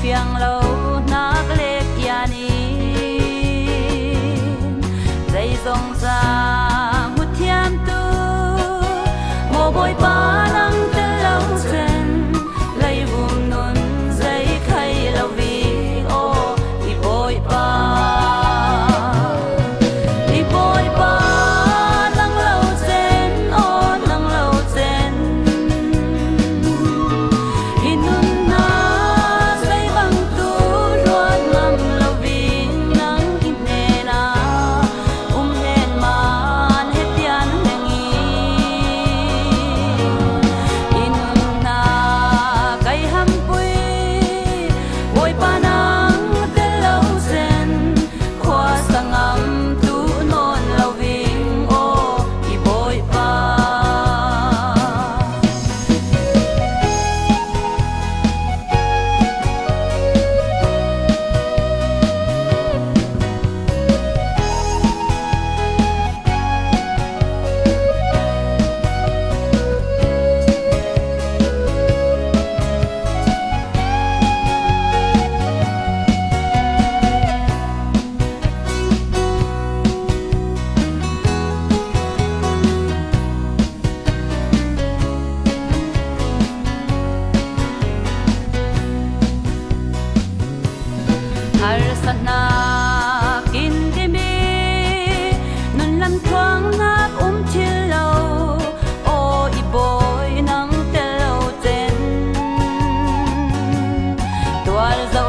phiang lâu nak lek yanin dây dòng ra một thiam tu mồ bôi ba lăng tơ lâu chân lấy vùng nôn dây khay lâu vì ô đi bôi ba lăng lâu chân ô lăng lâu chân inun na dây băng tu ruột ngầm lâu vì nắng in nè na hẹn man hết tiền đừng inun na cây hâm bụi bôi ba nắng tê lâu chân khoa sang ngắm tu non lâu vì ô đi bôi ba har sana kin dimi nun lam thoáng ngap thil lâu ô i boy nang tel lâu ten tual zau